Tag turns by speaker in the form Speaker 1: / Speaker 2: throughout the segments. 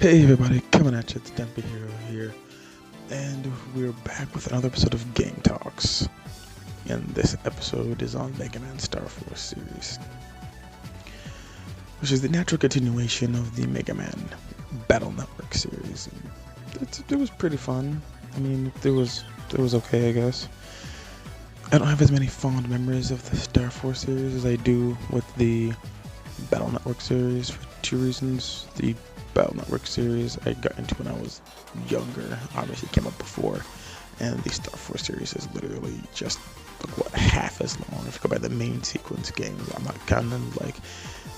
Speaker 1: Hey everybody, coming at you, it's Denver Hero here, and we're back with another episode of Game Talks. And this episode is on Mega Man Starforce series, which is the natural continuation of the Mega Man Battle Network series. It was pretty fun. I mean, it was okay, I guess. I don't have as many fond memories of the Starforce series as I do with the Battle Network series for two reasons. The Battle Network series I got into when I was younger, obviously came up before, and the Starforce series is literally just half as long. If you go by the main sequence games, I'm not counting like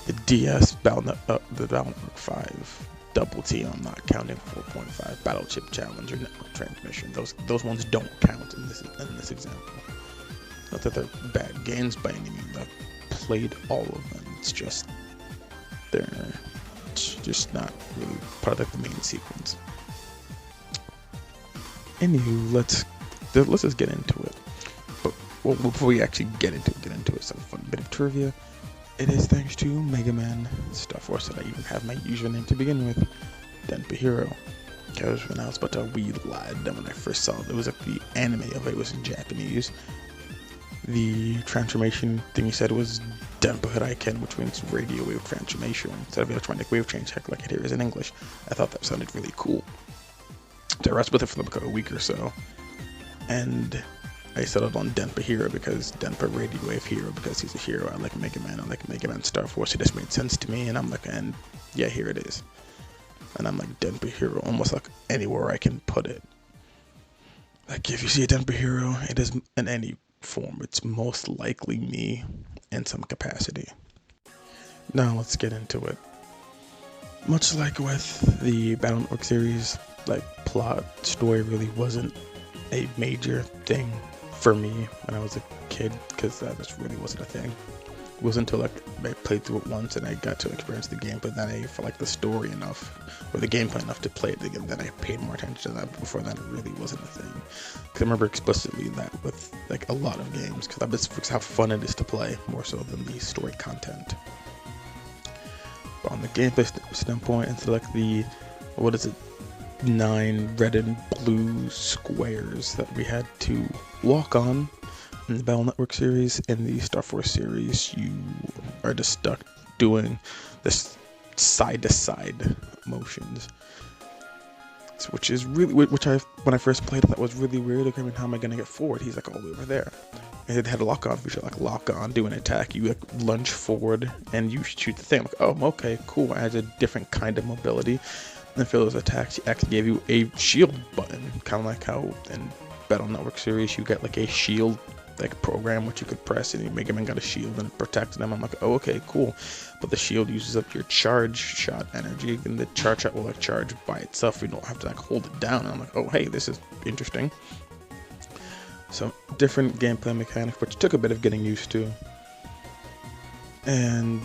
Speaker 1: the DS the Battle Network 5 Double T. I'm not counting 4.5 Battle Chip Challenge or Network Transmission. Those ones don't count in this example. Not that they're bad games by any means. I've played all of them. It's just they're just not really part of the main sequence. Anywho, let's just get into it. But before we actually get into it, some fun bit of trivia. It is thanks to Mega Man Starforce that I even have my username to begin with, Denpa Hero. Because when I was about a wee lad, when I first saw it was like the anime of it was in Japanese. The transformation thing he said was Denpa Hiraiken, which means radio wave transformation instead of electronic wave change, like it here is in English. I thought that sounded really cool. So I rested with it for like a week or so, and I settled on Denpa Hero because Denpa Radio Wave Hero, because he's a hero. I like Mega Man. I like Mega Man Starforce. It just made sense to me, and I'm like, and yeah, here it is. And I'm like Denpa Hero, almost like anywhere I can put it. Like if you see a Denpa Hero, it is in any form. It's most likely me in some capacity. Now let's get into it. Much like with the Battle Network series, like plot story really wasn't a major thing for me when I was a kid, because that just really wasn't a thing. It wasn't until like I played through it once and I got to experience the game, but then I felt like the story enough or the gameplay enough to play it again, then I paid more attention to that. But before that, it really wasn't a thing. Because I remember explicitly that with like a lot of games, because that's how fun it is to play more so than the story content. But on the gameplay standpoint, instead of like the 9 red and blue squares that we had to walk on in the Battle Network series, in the Starforce series, you are just stuck doing this side-to-side motions, which is really, when I first played it, that was really weird. Like, I mean, how am I gonna get forward? He's like all the way over there. And it had a lock-on feature, like lock on, do an attack. You like lunge forward and you shoot the thing. I'm like, oh, okay, cool. It has a different kind of mobility. And for those attacks, he actually gave you a shield button, kind of like how in Battle Network series you get like a shield like program which you could press, and Mega Man got a shield and it protects them. I'm like, oh, okay, cool. But the shield uses up your charge shot energy, and the charge shot will like charge by itself. You don't have to like hold it down. And I'm like, oh, hey, this is interesting. So different gameplay mechanics, which took a bit of getting used to, and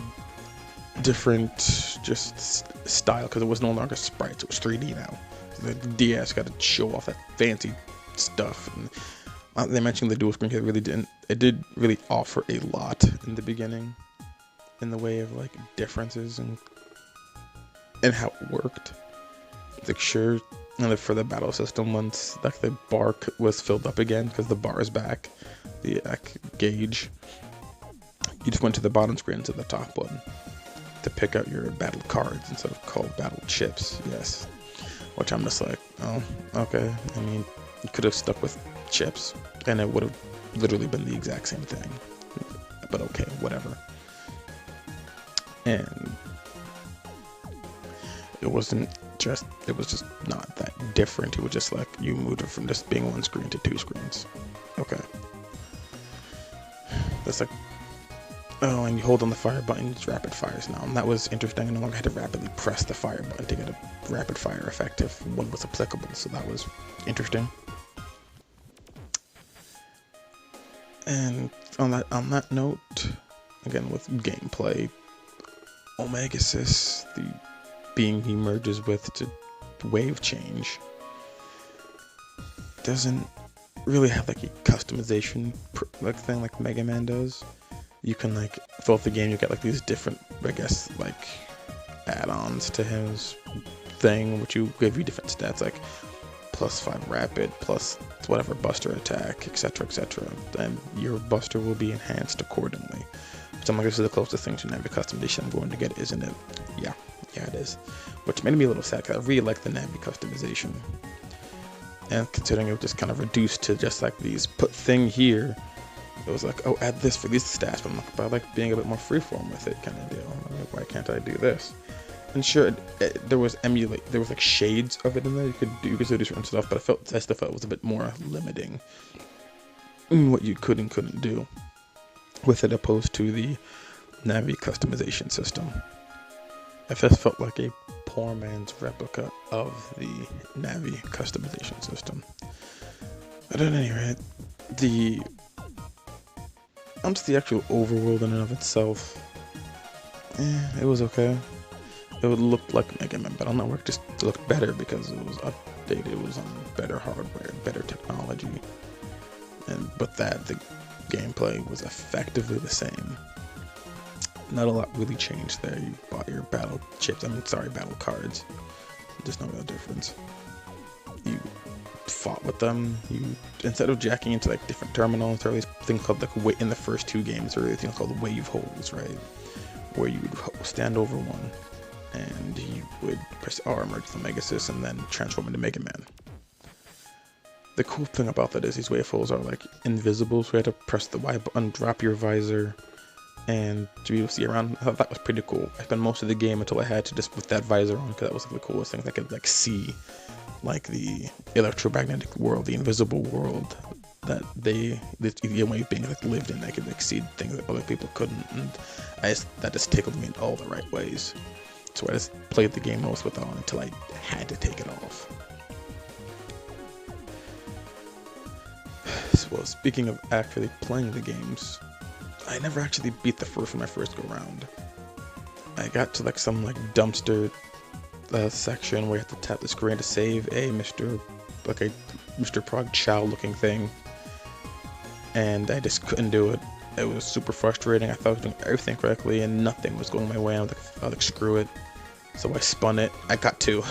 Speaker 1: different just style, because it was no longer sprites, it was 3D now. So the DS got to show off that fancy stuff, and they mentioned the dual screen, it did really offer a lot in the beginning in the way of like differences and how it worked. Like sure, and for the battle system, once like the bar was filled up again, because the bar is back, the gauge, you just went to the bottom screen to the top one to pick out your battle cards instead of called battle chips. Yes, which I'm just like, oh, okay. I mean, you could have stuck with chips and it would have literally been the exact same thing, but okay, whatever. And it was just not that different. It was just like you moved it from just being one screen to 2 screens. Okay, that's like, oh, and you hold on the fire button, it's rapid fires now, and that was interesting. I no longer had to rapidly press the fire button to get a rapid fire effect if one was applicable, so that was interesting. And on that note, again with gameplay, Omega Sys, the being he merges with to wave change, doesn't really have like a customization like thing like Mega Man does. You can like throughout the game you get like these different, I guess, like add-ons to his thing, which will give you different stats like +5 rapid, plus whatever buster attack, etc., etc. And your buster will be enhanced accordingly. So I'm like, this is the closest thing to Navi customization I'm going to get, isn't it? Yeah, it is. Which made me a little sad because I really like the Navi customization. And considering it was just kind of reduced to just like these put thing here, it was like, oh, add this for these stats, but I like being a bit more freeform with it kind of deal. I'm like, why can't I do this? And sure, there was like shades of it in there. You could still do certain stuff, but I still felt it was a bit more limiting in what you could and couldn't do with it, opposed to the Navi customization system. I just felt like a poor man's replica of the Navi customization system. But at any rate, the actual overworld in and of itself, it was okay. It would look like Mega Man Battle Network, just looked better because it was updated, it was on better hardware, better technology. But the gameplay was effectively the same. Not a lot really changed there. You bought your battle cards. There's no real difference. You fought with them. You, instead of jacking into like different terminals, there are these things called like in the first 2 games, there are these things called wave holes, right? Where you would stand over one, and you would press R, merge the Megasys, and then transform into Mega Man. The cool thing about that is these wave holes are like invisible, so you had to press the Y button, drop your visor, and to be able to see around. I thought that was pretty cool. I spent most of the game until I had to just put that visor on, because that was like the coolest thing. I could like see like the electromagnetic world, the invisible world that the wave being like lived in. I could like see things that other people couldn't, and that just tickled me in all the right ways. So I just played the game most with it on until I had to take it off. Well, speaking of actually playing the games, I never actually beat the first one my first go round. I got to like some like dumpster section where you have to tap the screen to save a Mr. Prog Chow looking thing, and I just couldn't do it. It was super frustrating. I thought I was doing everything correctly and nothing was going my way. I was like, screw it. So I spun it. I got 2.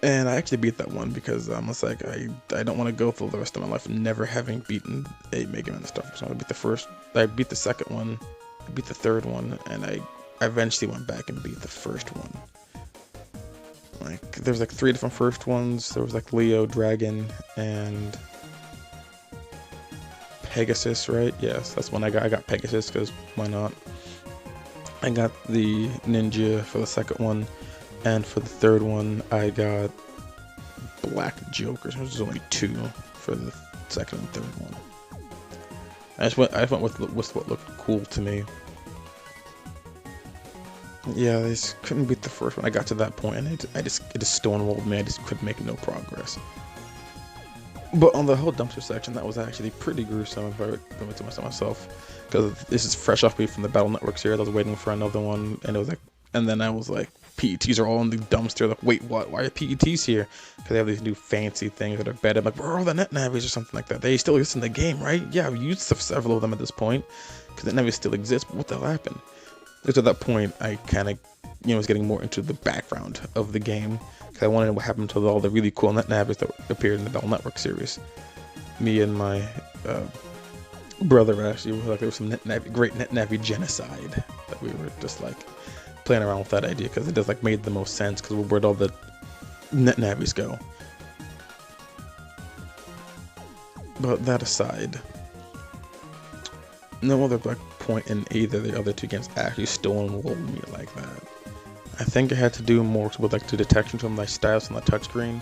Speaker 1: And I actually beat that one because I'm just like, I don't want to go through the rest of my life never having beaten a Mega Man stuff. So I beat the second one, I beat the third one, and I eventually went back and beat the first one. Like, there's like 3 different first ones. There was like Leo, Dragon, and Pegasus, right? Yes, that's when I got Pegasus, because why not? I got the Ninja for the second one. And for the third one, I got Black Jokers. There's only 2 for the second and third one. I just went with what looked cool to me. Yeah, I just couldn't beat the first one. I got to that point, and it just stonewalled me. I just couldn't make no progress. But on the whole dumpster section, that was actually pretty gruesome if I went to myself, because this is fresh off me from the Battle Network series. I was waiting for another one, and it was like, and then I was like, PETs are all in the dumpster. Like, wait, what? Why are PETs here? Because they have these new fancy things that are better. I'm like, where are all the net navis or something like that? They still exist in the game, right? Yeah, I've used several of them at this point, because the navis still exists. But what the hell happened? Because at that point, I kind of, was getting more into the background of the game, because I wanted to know what happened to all the really cool net navis that appeared in the Battle Network series. Me and my brother actually were like, there was some great net navi genocide that we were just like playing around with that idea, because it just like made the most sense, because where'd all the net navis go? But that aside, no other like point in either of the other 2 games actually stonewalled me like that. I think it had to do more with like the detection from my stylus on the touchscreen,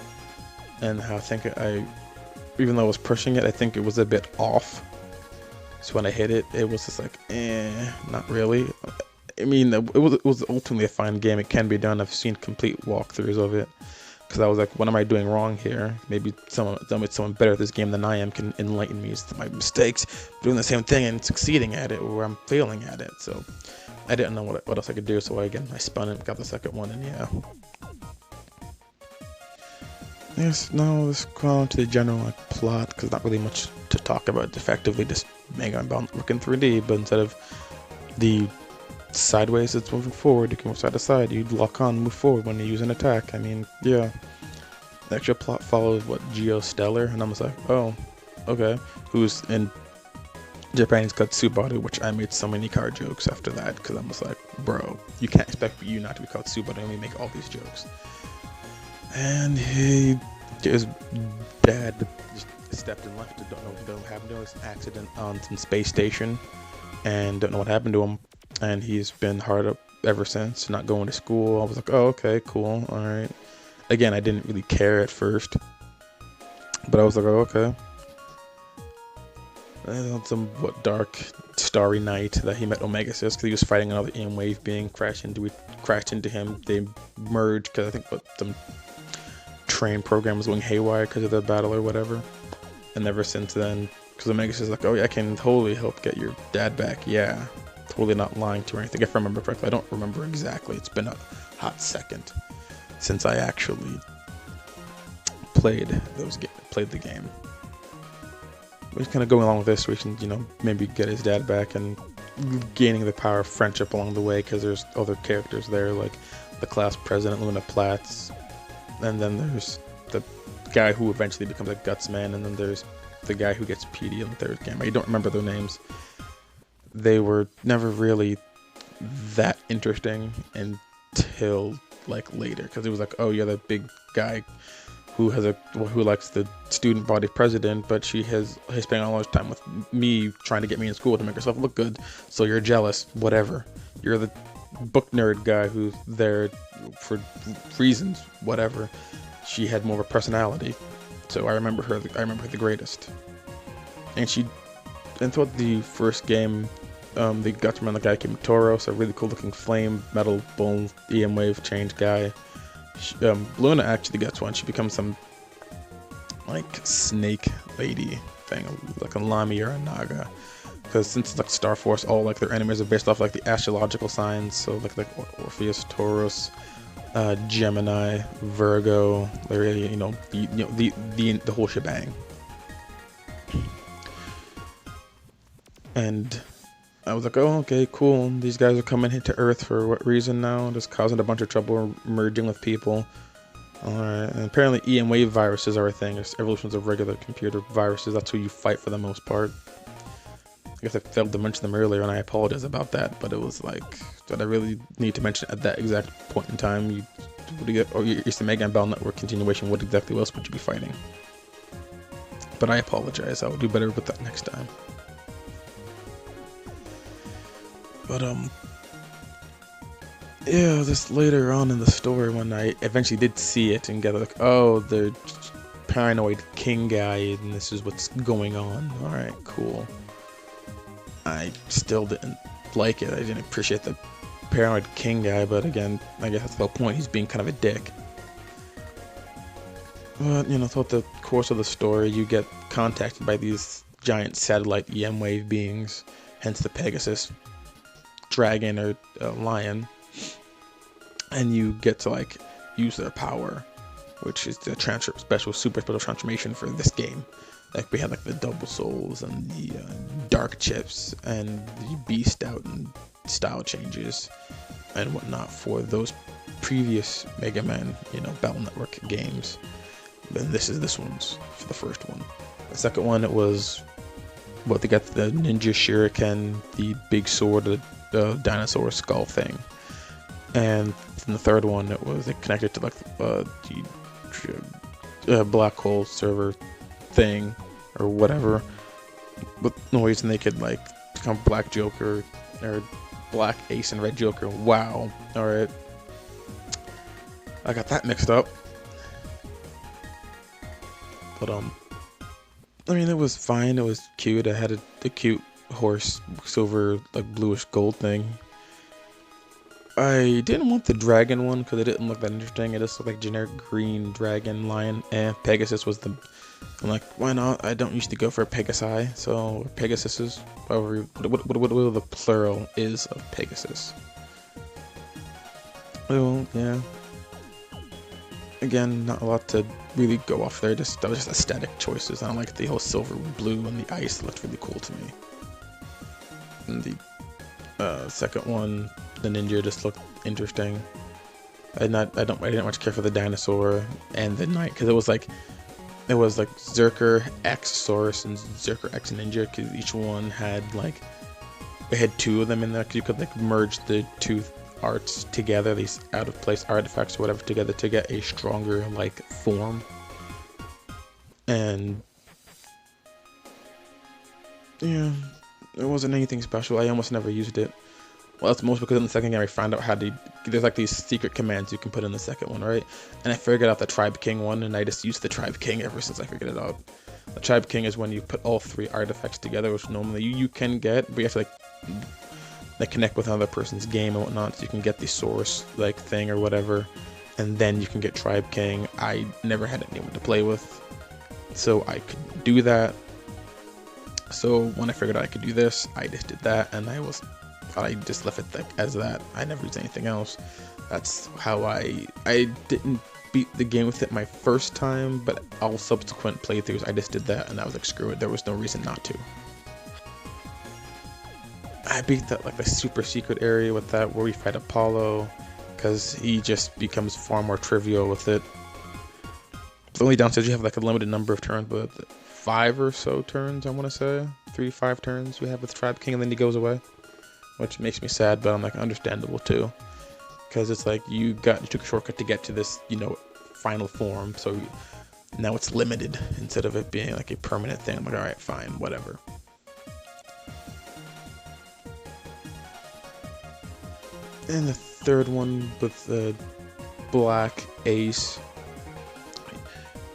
Speaker 1: and how I think even though I was pushing it, I think it was a bit off. So when I hit it, it was just like, not really. I mean, it was ultimately a fine game. It can be done. I've seen complete walkthroughs of it, because I was like, what am I doing wrong here? Maybe someone better at this game than I am can enlighten me as to my mistakes, doing the same thing and succeeding at it, or I'm failing at it. So I didn't know what else I could do. So I spun it, got the second one, and yeah. Yes, now let's go on to the general plot, because not really much to talk about. Effectively, just Mega Man Battle Network in 3D, but instead of the sideways, it's moving forward. You can move side to side. You lock on, move forward when you use an attack. I mean, yeah. The actual plot follows what Geostellar, and I'm just like, oh, okay. Who's in Japanese called Subaru, which I made so many car jokes after that, because I'm just like, bro, you can't expect you not to be called Subaru, and we make all these jokes. And his dad just stepped and left. Don't know what happened to him. It was an accident on some space station, and don't know what happened to him. And he's been hard up ever since, not going to school. I was like, oh, okay, cool, all right. Again, I didn't really care at first, but I was like, oh, okay. And on some dark, starry night that he met Omegasis because he was fighting another EM wave being crashed into him. They merged because I think some train program was going haywire because of the battle or whatever. And ever since then, because Omegasis is like, oh yeah, I can totally help get your dad back. Yeah, totally not lying to you or anything. If I remember correctly, I don't remember exactly. It's been a hot second since I actually played the game. We're kind of going along with this so we can, maybe get his dad back and gaining the power of friendship along the way because there's other characters there like the class president Luna Platts, and then there's the guy who eventually becomes a Gutsman, and then there's the guy who gets PD in the third game. I don't remember their names. They were never really that interesting until like later because it was like, oh yeah, that big guy who likes the student body president, but he's spending all his time with me trying to get me in school to make herself look good. So you're jealous, whatever. You're the book nerd guy who's there for reasons, whatever. She had more of a personality, so I remember her the greatest. And throughout the first game, the Gutsman, the guy came Tauros, a really cool looking flame metal bull EM wave change guy. Luna actually gets one. She becomes some like snake lady thing, like a Lami or a Naga. Because since like Starforce, all like their enemies are based off like the astrological signs. So like Orpheus, Taurus, Gemini, Virgo, the whole shebang. And I was like, oh, okay, cool. These guys are coming here to Earth for what reason now? Just causing a bunch of trouble, merging with people. Alright, and apparently EM wave viruses are a thing. There's evolutions of regular computer viruses. That's who you fight for the most part. I guess I failed to mention them earlier, and I apologize about that. But it was like, did I really need to mention at that exact point in time? It's the Mega Bell Network continuation. What exactly else would you be fighting? But I apologize. I will do better with that next time. But yeah, just later on in the story when I eventually did see it and get like, oh, the paranoid king guy and this is what's going on. Alright, cool. I still didn't like it. I didn't appreciate the paranoid king guy, but again, I guess that's the whole point. He's being kind of a dick. But, throughout the course of the story, you get contacted by these giant satellite EM wave beings, hence the Pegasus dragon or lion, and you get to like use their power, which is the super special transformation for this game. Like we had like the double souls and the dark chips and the beast out and style changes and whatnot for those previous Mega Man Battle Network games. And this one's for the first one. The second one, it was they got the ninja shuriken, the big sword, the dinosaur skull thing, and in the third one it connected to like the black hole server thing or whatever with noise, and they could like become Black Joker or Black Ace and Red Joker. Wow. All right, I got that mixed up, but I mean, it was fine. It was cute. I had a cute horse, silver, like bluish gold thing. I didn't want the dragon one because it didn't look that interesting. It just looked like generic green dragon lion. Pegasus was I'm like, why not? I don't usually go for Pegasi, so Pegasuses. However, what the plural is of Pegasus. Well, yeah. Again, not a lot to really go off there. That was just aesthetic choices. I don't like the whole silver, blue, and the ice looked really cool to me. And the Second one, the ninja just looked interesting. I didn't much care for the dinosaur and the knight, because it was like Zerker X Saurus and Zerker X Ninja, because each one had like, it had two of them in there, because you could like merge the two arts together, these out of place artifacts or whatever together, to get a stronger like form. And yeah, it wasn't anything special. I almost never used it. Well, that's most because in the second game I found out how to, there's like these secret commands you can put in the second one, right? And I figured out the Tribe King one, and I just used the Tribe King ever since I figured it out. The Tribe King is when you put all three artifacts together, which normally you can get, but you have to like connect with another person's game and whatnot, so you can get the source like thing or whatever, and then you can get Tribe King. I never had anyone to play with, so I could do that. So when I figured out I could do this, I just did that, and I just left it as that. I never used anything else. That's how I didn't beat the game with it my first time, but all subsequent playthroughs I just did that, and I was like, screw it, there was no reason not to. I beat that like the super secret area with that, where we fight Apollo, because he just becomes far more trivial with it. The only downside is you have like a limited number of turns, but 5 or so turns, I want to say 3-5 turns you have with Tribe King, and then he goes away, which makes me sad, but I'm like, understandable too, because it's like you took a shortcut to get to this, you know, final form, so now it's limited instead of it being like a permanent thing. I'm like, all right, fine, whatever. And the third one with the Black Ace,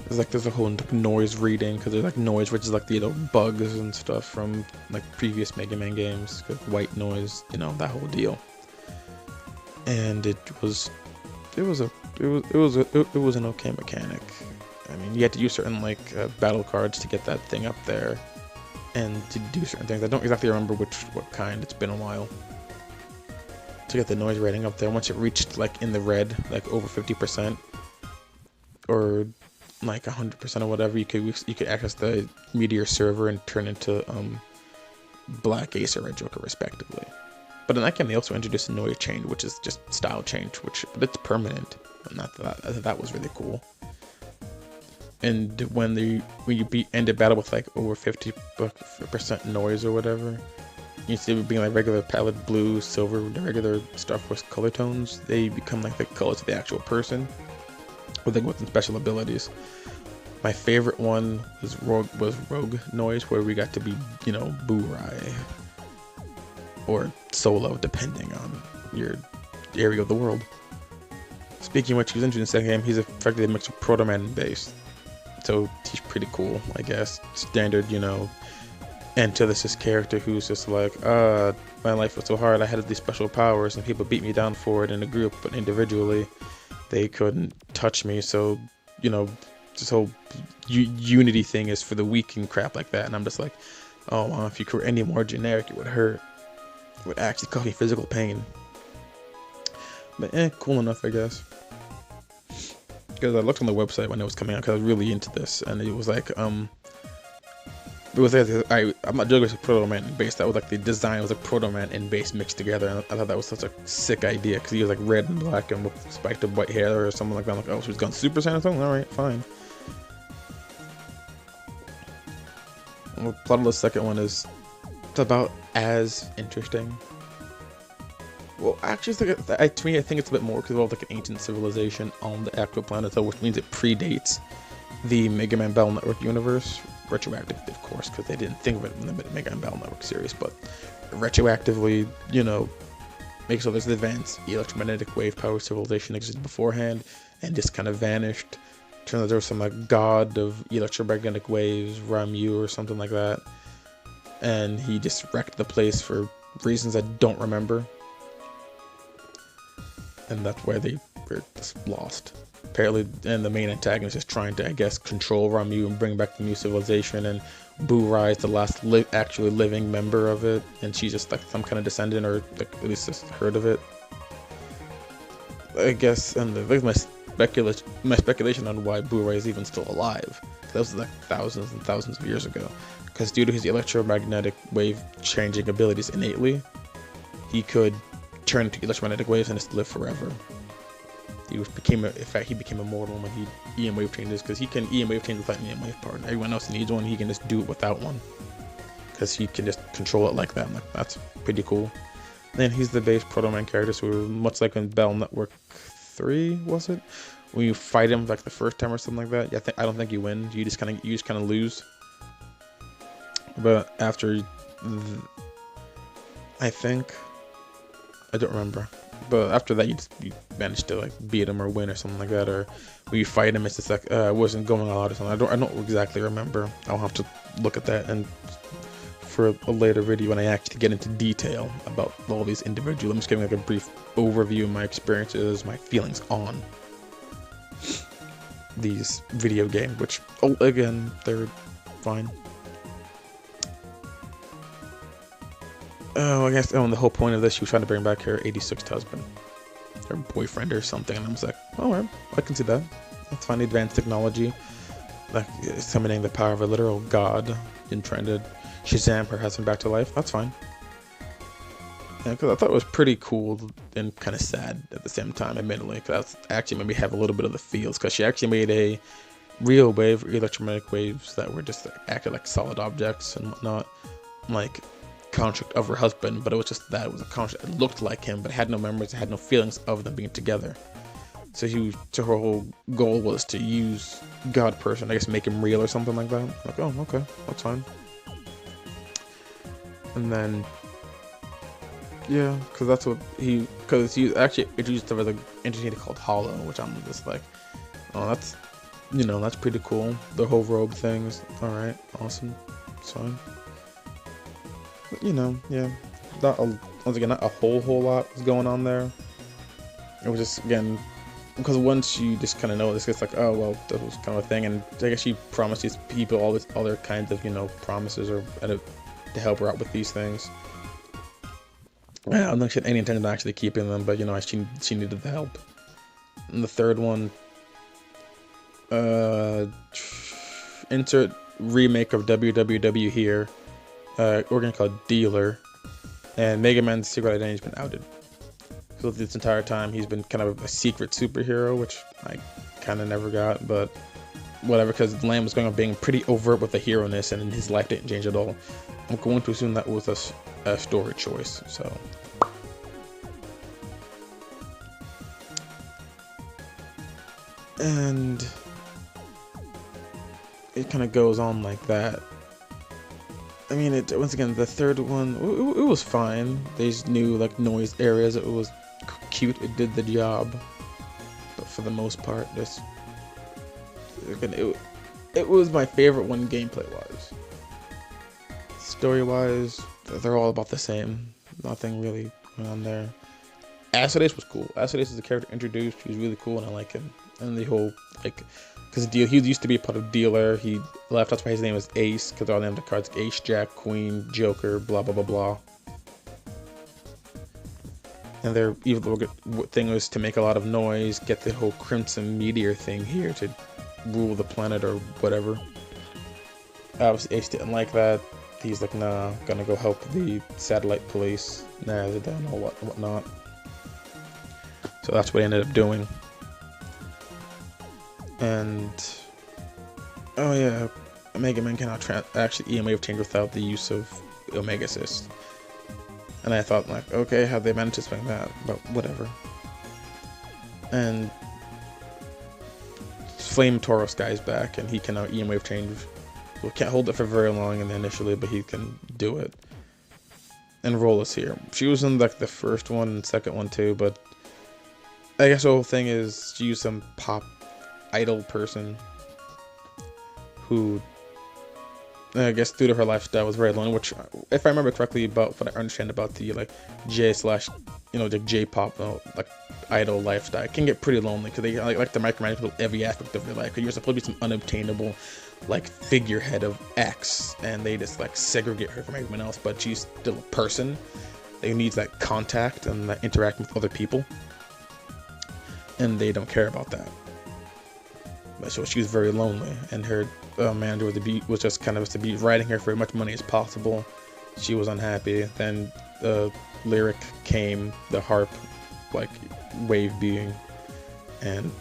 Speaker 1: there's a whole noise reading, because there's like noise, which is like the bugs and stuff from like previous Mega Man games, white noise, you know, that whole deal. And it was an okay mechanic. I mean, you had to use certain like battle cards to get that thing up there, and to do certain things. I don't exactly remember what kind. It's been a while. To get the noise rating up there, once it reached like in the red, like over 50%, or like 100% or whatever, you could access the Meteor server and turn into Black Ace or Red Joker respectively. But in that game they also introduced a noise change, which is just style change, but it's permanent, and that was really cool. And when you end a battle with like over 50% noise or whatever, instead of being like regular palette blue, silver, the regular starforce color tones, they become like the colors of the actual person with some special abilities. My favorite one was Rogue Noise, where we got to be, you know, Boo-Rai or Solo, depending on your area of the world. Speaking of which, he was introduced in the second game. He's effectively a mix of Proto Man and Bass, so he's pretty cool, I guess. Standard, you know. And to this character who's just like, my life was so hard, I had these special powers, and people beat me down for it in a group, but individually they couldn't touch me. So, you know, this whole unity thing is for the weak and crap like that. And I'm just like, oh, well, if you were any more generic, it would hurt. It would actually cause me physical pain. But cool enough, I guess. Because I looked on the website when it was coming out, because I was really into this, and it was like, I'm not joking with Proto Man and Bass. That was like the design was like Proto Man and Bass mixed together, and I thought that was such a sick idea, because he was like red and black and with spiked up white hair or something like that. I'm like, oh, so he's gone Super Saiyan or something? Alright, fine. And the plot of the second one is, it's about as interesting. Well, actually, to me, I think it's a bit more, because it's like an ancient civilization on the actual planet, so which means it predates the Mega Man Battle Network universe. Retroactively, of course, because they didn't think of it in the Mega Man Battle Network series, but retroactively, you know, makes so there's advanced electromagnetic wave power civilization existed beforehand and just kind of vanished. Turns out there was some like god of electromagnetic waves, Ramu or something like that, and he just wrecked the place for reasons I don't remember, and that's why they were just lost. Apparently, and the main antagonist is trying to, I guess, control Ramu and bring back the new civilization, and Boo-Rai is the last actually living member of it, and she's just like some kind of descendant, or like at least just heard of it, I guess. And my speculation on why Boo-Rai is even still alive, that was like thousands and thousands of years ago, because due to his electromagnetic wave changing abilities innately, he could turn into electromagnetic waves and just live forever. In fact, he became immortal when he EM wave changes, because he can EM wave change without an EM wave partner. Everyone else needs one. He can just do it without one, because he can just control it like that. Like, that's pretty cool. And he's the base Proto Man character, so much like in Battle Network 3, was it? When you fight him like the first time or something like that, I don't think you win. You just kind of lose. But after, I don't remember. But after that, you manage to like beat him or win or something like that. Or when you fight him, it's just like it wasn't going all out or something. I don't exactly remember. I'll have to look at that and for a later video when I actually get into detail about all these individuals. I'm just giving like a brief overview of my experiences, my feelings on these video games, which again, they're fine. Oh, I guess the whole point of this, she was trying to bring back her 86th husband, her boyfriend or something, and I was like, oh, well, I can see that. That's fine. Advanced technology, like summoning the power of a literal god and trying to Shazam her husband back to life. That's fine. Yeah, because I thought it was pretty cool and kind of sad at the same time, admittedly, because that's actually made me have a little bit of the feels, because she actually made a real wave, electromagnetic waves that were just acted like solid objects and whatnot, like construct of her husband, but it was just that it was a construct. It looked like him, but it had no memories, it had no feelings of them being together. So her whole goal was to use God person, I guess, make him real or something like that. Like, oh, okay, that's fine. And then, yeah, because he actually introduced to an entity called Hollow, which I'm just like, oh, that's pretty cool. The whole robe things, all right, awesome, it's fine. But, yeah, once again, not a whole lot was going on there. It was just, again, because once you just kind of know this, it's like, oh, well, that was kind of a thing, and I guess she promised these people all this other kinds of, promises or to help her out with these things. I don't think she had any intention of actually keeping them, but she needed the help. And the third one, insert remake of WWW here, organ called Dealer, and Mega Man's secret identity's been outed. So this entire time he's been kind of a secret superhero, which I kind of never got, but whatever, because Lamb was going on being pretty overt with the hero-ness, and his life didn't change at all. I'm going to assume that was a story choice, so. And it kind of goes on like that. I mean, once again, the third one, it was fine. These new, like, noise areas, it was cute, it did the job. But for the most part, it was my favorite one gameplay-wise. Story-wise, they're all about the same. Nothing really going on there. Acid Ace was cool. Acid Ace is a character introduced. He was really cool, and I like him. And the whole, like, because he used to be a part of Dealer. He left. That's why his name is Ace, because all named the cards Ace, Jack, Queen, Joker, blah blah blah blah. And their evil thing was to make a lot of noise, get the whole Crimson Meteor thing here to rule the planet or whatever. Obviously, Ace didn't like that. He's like, nah, gonna go help the satellite police. Nah, they don't know whatnot. So that's what he ended up doing. And oh yeah, Mega Man cannot actually EM wave change without the use of Omega Assist. And I thought, like, okay, how'd they manage to swing that? But whatever. And Flame Tauros guy's back, and he can now EM wave change. Well, can't hold it for very long initially, but he can do it. And Rolla's here. She was in like the first one and second one too, but I guess the whole thing is she used some pop idol person who, I guess, due to her lifestyle, was very lonely. Which, if I remember correctly, about what I understand about the like the J-pop like idol lifestyle, it can get pretty lonely because they like to micromanage every aspect of your life. Because you're supposed to be some unobtainable like figurehead of X, and they just like segregate her from everyone else. But she's still a person. They needs that contact and that interaction with other people, and they don't care about that. So she was very lonely, and her manager was just kind of to be riding her for as much money as possible. She was unhappy. Then lyric came, the harp, like, wave being, and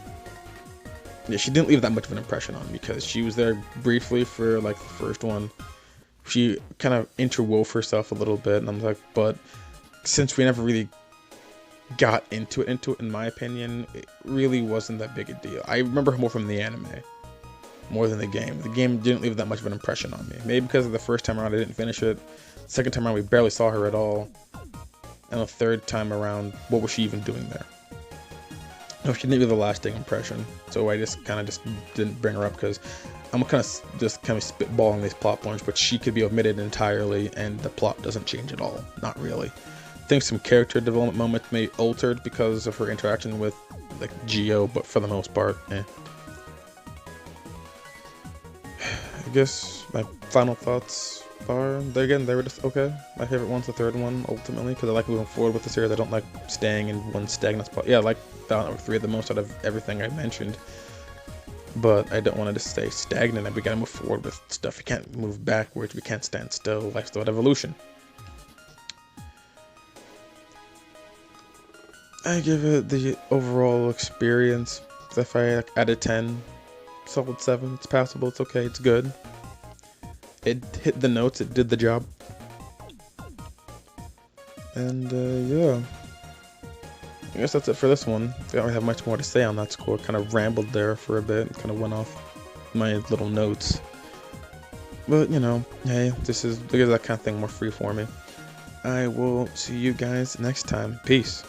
Speaker 1: yeah, she didn't leave that much of an impression on me because she was there briefly for like the first one. She kind of interwove herself a little bit, and I'm like, but since we never really got into it, in my opinion, it really wasn't that big a deal. I remember her more from the anime, more than the game. The game didn't leave that much of an impression on me. Maybe because of the first time around I didn't finish it. Second time around we barely saw her at all. And the third time around, what was she even doing there? No, she didn't leave a lasting impression. So I just kind of didn't bring her up because I'm kind of spitballing these plot points, but she could be omitted entirely and the plot doesn't change at all. Not really. I think some character development moments may be altered because of her interaction with like Geo, but for the most part, I guess my final thoughts are, they were just okay. My favorite one's the third one, ultimately, because I like moving forward with the series. I don't like staying in one stagnant spot. Yeah, I like Fallout Network 3 the most out of everything I mentioned, but I don't want to just stay stagnant, and we gotta move forward with stuff. We can't move backwards, we can't stand still. Life's about evolution. I give it the overall experience, if I out of 10, solid 7. It's passable, it's okay, it's good. It hit the notes, it did the job. And yeah, I guess that's it for this one. I don't really have much more to say on that score. Kind of rambled there for a bit, kind of went off my little notes. But you know, hey, this is that kind of thing more free for me. I will see you guys next time. Peace.